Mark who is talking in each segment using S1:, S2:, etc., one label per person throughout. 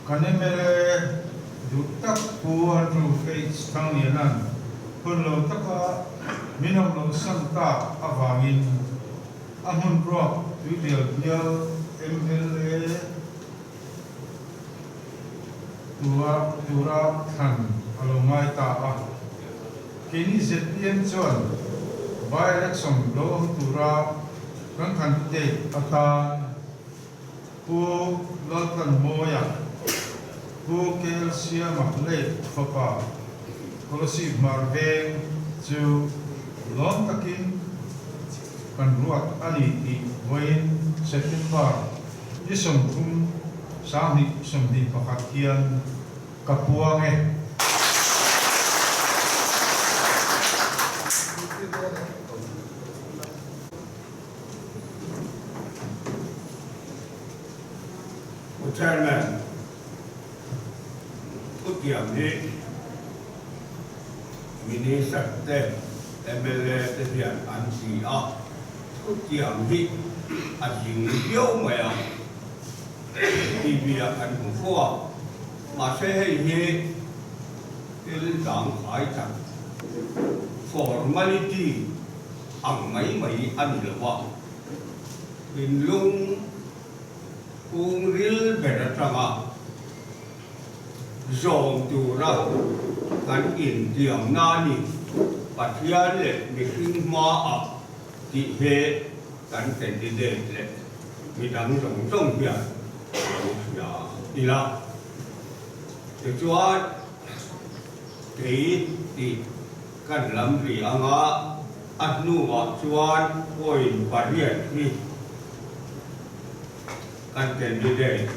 S1: Kanemele dutak puan ru face tangianan punlo taka minong lo santa avangin amun rock video MLA tura than alomai ta a kini ZPM chuan by election lo tura kan candidate atan pu lotan moya pu kelsia mahle papa policy marveng chu lon takin kan ruat ani ti voin September isong kum sami isong di pakatian kapuange
S2: Chairman, Utiam ni Minister te MLA te hian an si a Utiam ni asing yo maya Tibia an kufua ma se he il dang khai chan formality ang mai an lewa in lung kung real beratanga zong tu ra kan in diam nani pathian le miking ma a ti he kan candidate le midang zong ya ya ila te chuan ke ti kan lam ri anga atnu wa chuan point pariat ni kan candidate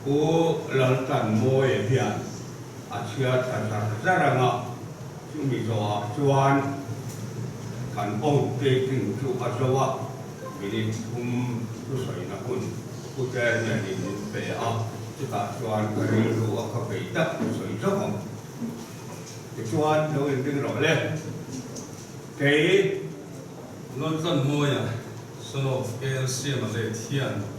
S2: ku laltan moe hian asia zaranga chumi zo chuan kan ong te king chu azawa mini tu soi na kun ku te ne ni pe a chuka chuan ka ri ru a ka pe ta soi zo hom te chuan lo in ding ro le ke
S3: laltan moe so KLC ma le thian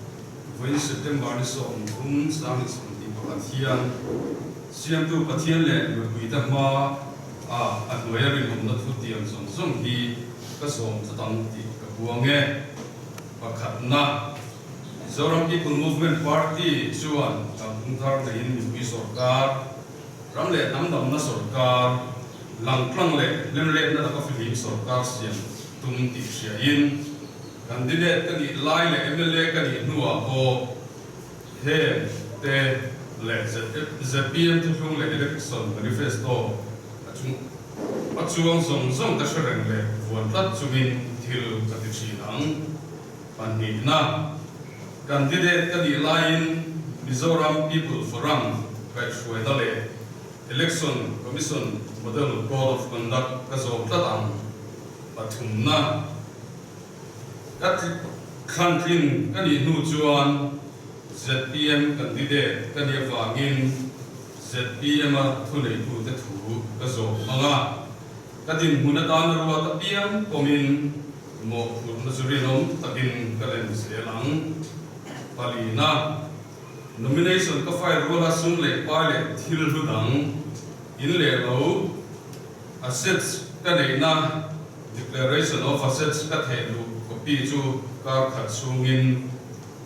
S3: When September is on, sang is on the Pathian, Siam Pathian land with the Ma, at wearing on the Futian Song he, Kasong, Satanti, Kapuange, Pakatna, Zoram People Movement Party, Chuan, Puntar the in Sorkar, Ramle, Namdam Nasorkar, Langklangle, Lemle, Naka Philip Sorkar, Siam, Tumti Shiain. Candidate kan i lai le MLA kan i nuwa ho he te le ZPM tu hlung le election manifesto achuang song ta sharang le vuan tat chungin thil ka ti chinang panni na candidate kan i lai Mizoram People Forum kai shwe da le election commission model code of conduct ka zo tatang pathum na That country kan i nu chuan ZPM candidate kan i wangin ZPM a thulei tu te thu ka zo anga kadin hunatan ruwa ta piam komin mo phun na zurinom takin kalen selang palina nomination ka file rola sum le pale thil hudang in le lo assets kanena declaration of assets ka thelu Pichu ka khatsungin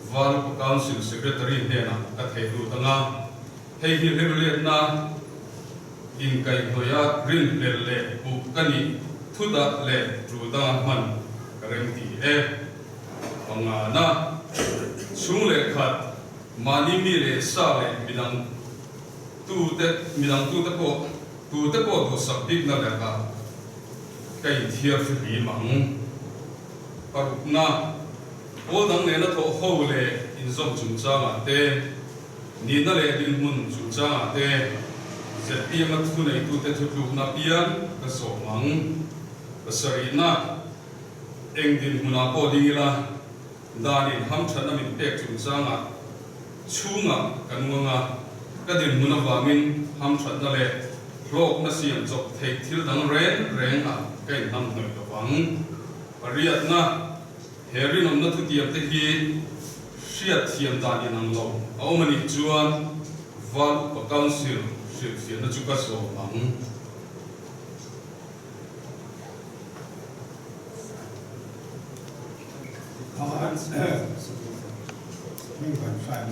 S3: Val Council Secretary Nena Kathelu Tanga Hei Hilirle na in kai hoya green le Bukani Tuda le Truda Man Karenti Pangana Sule Khat Manimi le Sale Minang Tu te ko do sapik na leka Kai Thia Fili Mang Parukna, all the men at home in some Chunchanga te, Nina in Mun Chunchanga te, ZPM at Tune to the Tunapian, the Somang, the Sarina, Engin Munapo Dingila, Danin Hamchanam in Pek Chunchanga, Chunga, Kanunga, Kadin Munavamin, Hamchanale, Rock Nasiam Zop take till the rain, Kain Ham Wang. Ariadna, Herin on not to the Abteki, she at Tiam Danian and Low. Omani Juan, valu pa council ship fian na chuka so ang
S2: Không, mình còn phải